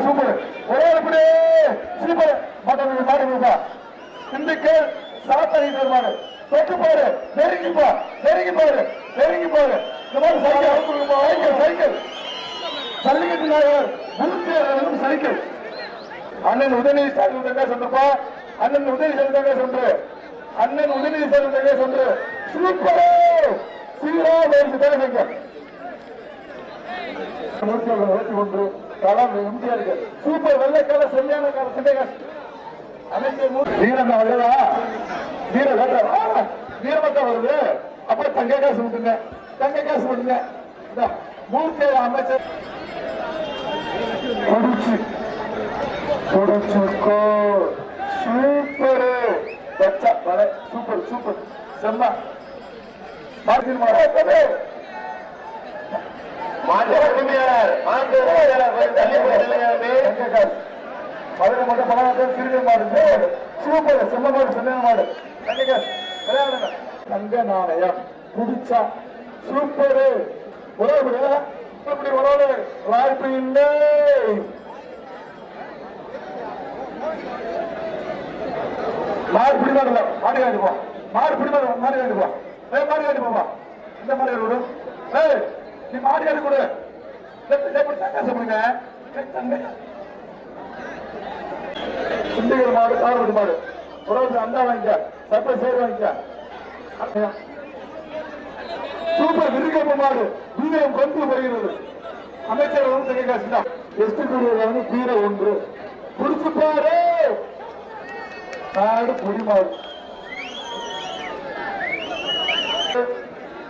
Super ஒரே super மாட்டா மாடுப்பா திண்டுக்கல் சாத்தனை மாடு தொட்டு பாரு நெருங்கி பாரு நெருங்கி பாரு இந்த மாதிரி சைக்கிள் சைக்கிள் ஜல்லிக்கட்டு நாயகர் சைக்கிள் அண்ணன் உதயநிதி ஸ்டாலின் தங்க சொல்றப்பா அண்ணன் உதயநிதி தங்க சொல்ற அண்ணன் உதயநிதி ஸ்டாலின் தங்க சொல்ற சூப்பர் சீரா வேறு ஒன்று களம் எம்ஜிஆர் சூப்பர் வெள்ளைக்கால செல்லியான கால அமைச்சர் வீரண்ணா வருதா வீர வீரமத்தா வருது அப்ப தங்க காசு விட்டுங்க தங்க காசு விட்டுங்க மூர்த்தி அமைச்சர் சூப்பர் சூப்பர் சூப்பர் செம்ம மதுரை மட்டும் பணம் சிறுகை மாடு சூப்பர் செம்ம மாடு சென்ன மாடு தங்க நாணயம் புடிச்சா சூப்பர் உறவு வாய்ப்பு இல்லை மாடு பிடிமாடல மாடு காட்டுப்போம் மாடு பிடிமாடு மாடு காட்டுப்போம் மாடு காட்டுப்போமா இந்த மாடு காட்டு நீ மாடு காட்டு கொடு தங்க சிண்டிகர் மாடு காரப்பட்டு மாடு உறவு அண்டா வாங்கிக்க சட்டை சேர் வாங்கிக்க சூப்பர் விருகப்ப மாடு வீரம் கொண்டு வருகிறது அமைச்சர் தங்க காசு தான் எஸ்டி கூடிய வீர ஒன்று புடிச்சு பாரு நாடு புடிமாடு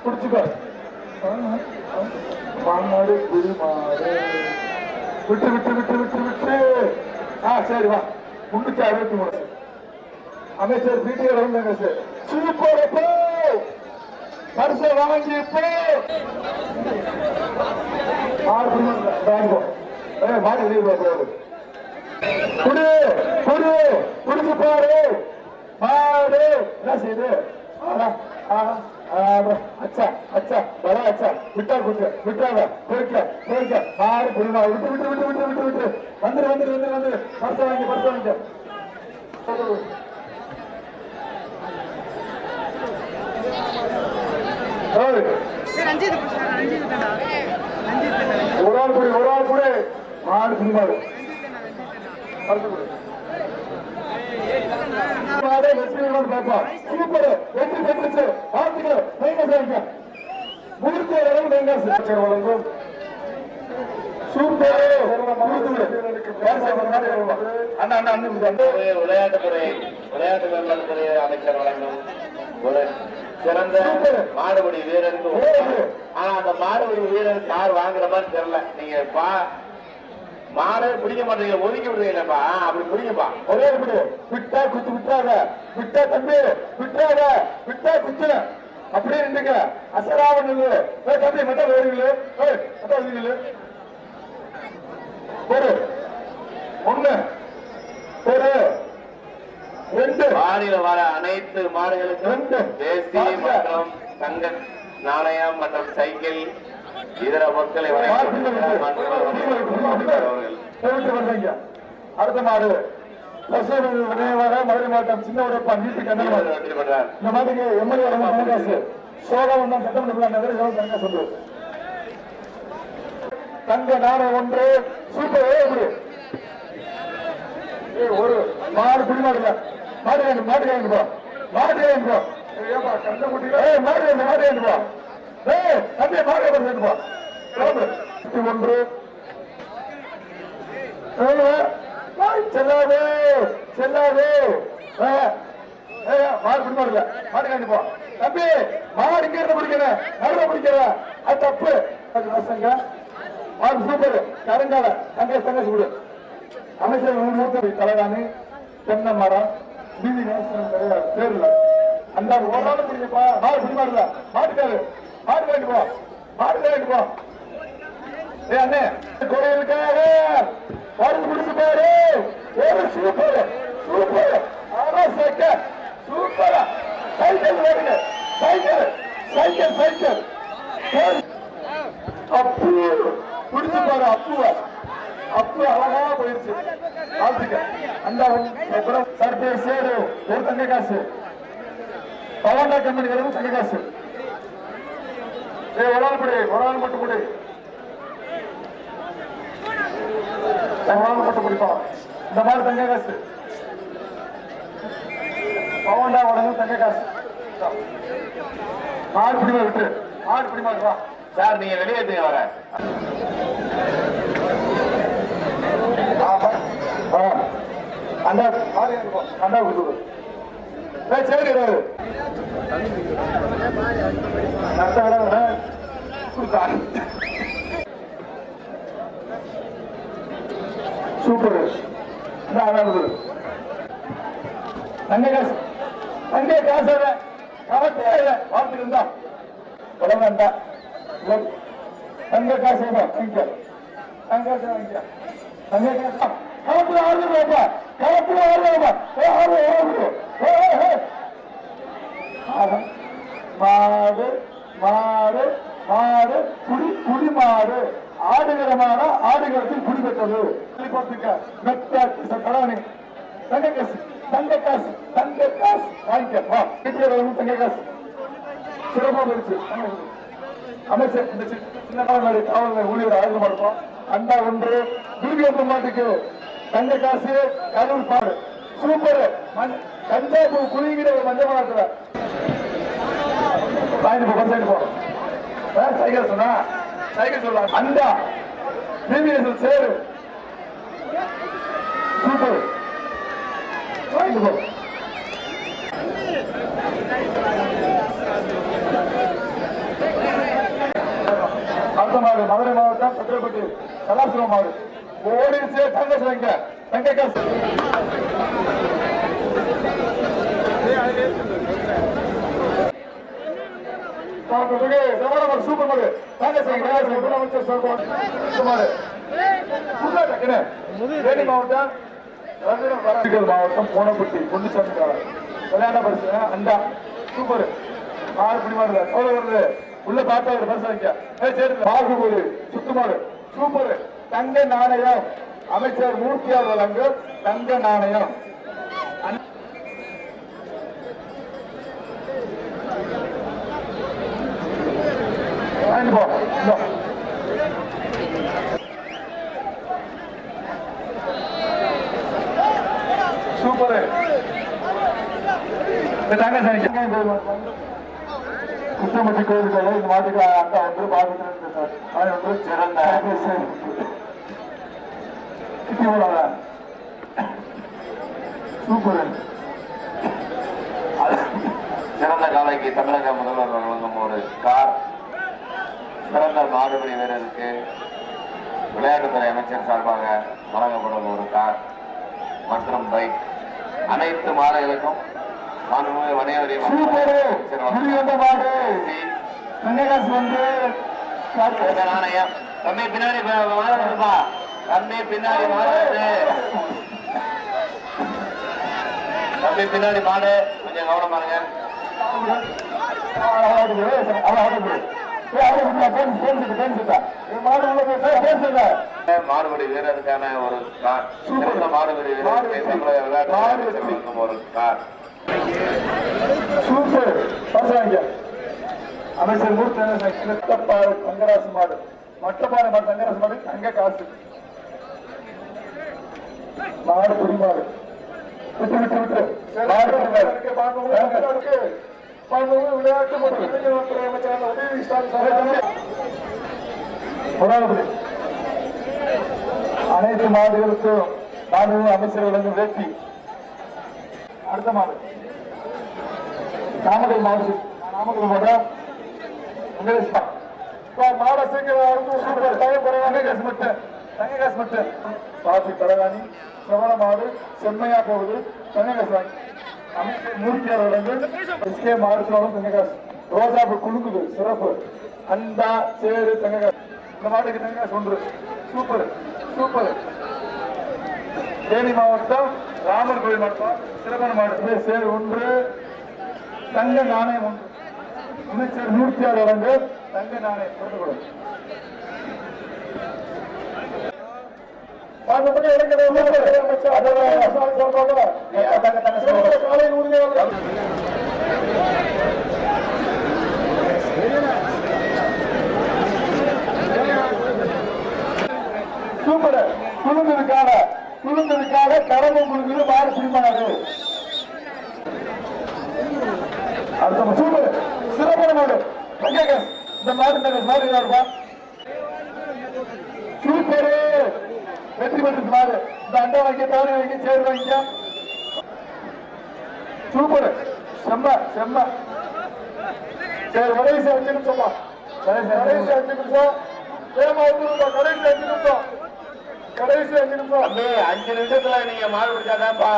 புடிச்சுக்கோ மாடு புடிமாடு விட்டு விட்டு விட்டு விட்டு விட்டு சரி வா 363 அமைச்சர் பிடிஆர் சூப்பர் பரிசை வாங்கி மாடு குடு குடு குடிச்சு பாரு மாடு என்ன செய்யுது அச்சா அச்சா வர அச்சா விட்டா குட்டு விட்டாத போய்க்க போய்க்க மாடு புரியுமா விட்டு விட்டு விட்டு விட்டு விட்டு விட்டு வந்துரு வந்துரு வந்துரு வந்துரு பரிச வாங்க ஒரு ஆள் கூட மாடு புரியுமாடு சூப்பர் வெற்றி பெற்றுச்சு வாழ்த்துக்கள் மூர்த்தி வழங்கும் விளையாட்டு மேம்பாட்டுத்துறை அமைச்சர் வழங்கும் ஒரு சிறந்த மாடுபடி வீரருக்கு ஆனா அந்த மாடுபடி வீரருக்கு யார் வாங்குற மாதிரி தெரியல நீங்க மாடு பிடிக்க மாட்டீங்க ஒதுக்கி விடுறீங்கப்பா அப்படி பிடிங்கப்பா ஒரே விட்டா குத்து விட்டாத விட்டா தம்பி விட்டாத விட்டா குத்து அப்படியே நின்றுங்க அசராவணு தம்பி மட்ட வருவீங்களு ஒரு ஒண்ணு ஒரு ரெண்டு மாநில வர அனைத்து மாடுகளுக்கும் தேசிய மற்றும் தங்க நாணயம் மற்றும் சைக்கிள் இதர பொருட்களை அடுத்த மாடு நினைவாக மதுரை மாவட்டம் சின்ன உடைப்பா நீட்டு கண்ணன் இந்த மாதிரிக்கு எம்எல்ஏ சோழம் தான் சட்டமன்ற சொல்லு தங்க நாணயம் ஒன்று சூப்பர் ஒரு மாடு குடிமாடுல மாடு வேணும் மாடு வேணும் மாடு வேணும் மாடு வேணும் மாடு வேணும் தம்பி மாடு வேணும் ஒன்று செல்லாது செல்லாது மாடு பிடிமாடுல மாடு வேணும் தம்பி மாடு இங்க இருந்து பிடிக்கிற நடுவில் பிடிக்கிற அது தப்பு மாடு சூப்பர் கருங்கால தங்கை தங்கச்சி கொடு அமைச்சர் மூத்த தலைவாணி தென்னை மரம் வீதி நேசனம் பேர்ல அந்த ஒரு நாள் பிடிக்கப்பா மாடு பிடிமாடுல மாட்டுக்காரு மாடு வேண்டுப்போ மாடு வேண்டுப்போ அண்ணே கோயிலுக்காக மாடு பிடிச்சு பாரு ஒரு super super cycle super cycle வேணுங்க சைக்கிள் சைக்கிள் சைக்கிள் அப்பு பிடிச்சு பாரு அப்புவ அப்படி அழகா போயிருச்சு. வாழ்த்துக்க. அந்த சர்பேர் சேரு ஒரு தங்க காசு, பவாண்டா கம்பெனி வரும் தங்க காசு. ஒரு ஆள் மட்டும் கொடு, மட்டும் குடிப்போம். இந்த மாதிரி தங்க காசு பவாண்டா உடனே தங்க காசு. ஆறு பிடிமா விட்டு, ஆறு பிடிமா வா சார். நீங்க வெளியேற்றுங்க வர. அண்டா அண்டா கொடுத்து சரி சூப்பர். தங்க காசு, தங்க காசு கவத்தே இல்லை. வாழ்த்துக்கு இருந்தா உடம்பா தங்க காசு வாங்கிக்க, தங்க காசு வாங்கிக்க, தங்க காசு கலப்புல ஆடுறப்பா, கலப்புல ஆடுறப்பா. மாடு மாடு மாடு குடி குடி மாடு ஆடுகிற மாடா ஆடுகிறத்தில் குடிபெற்றது. கடவுணி தங்க காசு, தங்க காசு, தங்க காசு வாங்கிக்க. தங்க காசு சிறப்பாக போயிடுச்சு. அமைச்சர் இந்த சின்ன காவல் ஊழியர் ஆயுதம் இருப்போம். அண்டா ஒன்று குருவியப்ப மாட்டுக்கு தங்க காசு, கரூர் பாடு சூப்பர். கஞ்சாபூ குளிங்கிற மஞ்சள் மாதத்துல சைக்கிள் சொன்னா சைக்கிள் சொல்லலாம். அண்டா டிவிஎஸ் சேரு சூப்பர் வாங்கிட்டு போ. அடுத்த மாடு மதுரை மாவட்டம் பத்திரப்பட்டி கலாசுரம் மாடு ஓடிச்சு. தங்க வாங்க, தங்க காசு சூப்பர் மாடு. தேனி மாவட்டம் மாவட்டம் போனப்பட்டி பொன்னுசாமி விளையாட பரிசு அண்டா சூப்பர். மாடு பிடி மாடு வருது உள்ள பார்த்தா ஒரு பரிசு வைக்க. சரி பாகுபலி சுத்துமாடு சூப்பர். தங்க நாணயம் அமைச்சர் மூர்த்தியார் வழங்க தங்க நாணயம். சூப்பர். குட்டமட்டி கோயில்கள் இந்த மாதிரி அண்டா ஒன்று பாதிக்கிறது சிறந்த சூப்பர். சிறந்த காலைக்கு தமிழக முதல்வர் வழங்கும் ஒரு கார். சிறந்த மாடுபிடி வீரருக்கு விளையாட்டுத்துறை அமைச்சர் சார்பாக வழங்கப்படும் ஒரு கார் மற்றும் பைக். அனைத்து மாடுகளுக்கும் வணிகவரி நாணயம். தம்பி பின்னாடி மாடுப்பா, தம்பி பின்னாடி மாடு, தம்பி பின்னாடி மாடு கொஞ்சம் கவனம் பாருங்க. மாடுபடி வீரருக்கான ஒரு கார். சிறந்த மாடுபடி வீரருக்கு தமிழக விளையாட்டு ஒரு கார். சூப்பர். அமைச்சர் மூர்த்திப்பாறை தங்கராசு மாடு, மட்டப்பாறை மாடு தங்கராசு மாடு தங்க காசு. மாடு புடி மாடு விட்டு விட்டு விட்டு விளையாட்டு அனைத்து மாடுகளுக்கும் மாநில அமைச்சர்களுக்கு வேட்டி. அடுத்த மாடு நாமக்கல் மாவட்டம், நாமக்கல் மாவட்டம் தங்க காசு மட்டும் பாப்பி தலகாணி செவல மாடு செம்மையா போகுது. தங்க காசு வாங்கி அமைச்சர் மூர்த்தியார் வழங்கு எஸ்கே மாடுகளும் தங்க காசு. ரோஜாப்பு குழுங்குது சிறப்பு. அண்டா சேரு தங்க காசு. இந்த மாட்டுக்கு தங்க காசு ஒன்று. Super super. தேனி மாவட்டம் ராமர் கோயில் மாவட்டம் சிறப்பான மாடு சேரு ஒன்று. தங்க நாணயம் ஒன்று. அமைச்சர் மூர்த்தியார் வழங்கு தங்க நாணயம் கொடுத்து காலையில் உறுதியாக சூப்பர். குழுந்ததுக்காக கடமை கொடுக்குது மாறு பிடிமாறு. அடுத்த சூப்பர் சிறப்பான மாடு. இந்த மாடு மாடு இருப்பா. சூப்பரு வெற்றி பெற்று மாடு. இந்த அண்டா வாங்கி தானே வாங்கி சேர் வாங்கிக்க. சூப்பர் செம்ம செம்ம. சரி கடைசி 5 நிமிஷமா. கடைசி 5 நிமிஷம். வேகமா வந்துருப்பா. கடைசி 5 நிமிஷம். கடைசி 5 நிமிஷம். தம்பி 5 நிமிஷத்துல நீங்க மாடு பிடிச்சாதான்ப்பா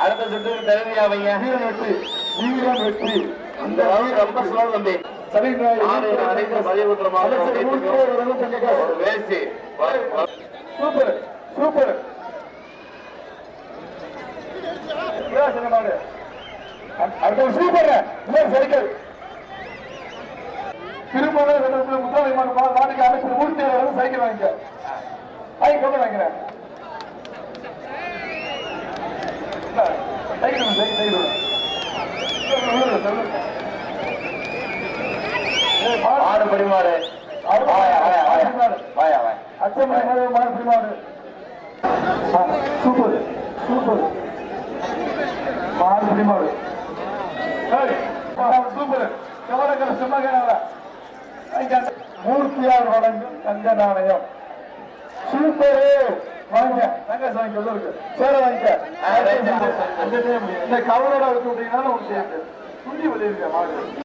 அடுத்த சுற்றுக்கு தகுதியாவீங்க. வீரம் வெற்றி வீரம் வெற்றி. அந்த ரொம்ப ஸ்லோ தம்பி. சரி அனைத்து பதிவுற்றமாக ஒரு வேசி. Super super. அடுத்த சூப்பர் சைக்கிள் திருமண முத்தாலை மாட்டுக்கு அமைச்சர் மூர்த்தி சைக்கிள் வாங்கிக்க. வாங்கி கொண்டு வாங்கிறேன். மாடு பரிமாறு. அச்சமணி மாடு பிடிமாடு. சூப்பர் சூப்பர் மாடு பிடிமாடு. சூப்பர் கவலக்கர சிம்மகனால மூர்த்தியார் வழங்கும் தங்க நாணயம். சூப்பரு வாங்க தங்க சாங்கி இருக்கு சேர வாங்கிக்க. இந்த கவலோட விட்டு விட்டீங்கன்னா உங்களுக்கு துண்டி வெளியிருக்க மாடு.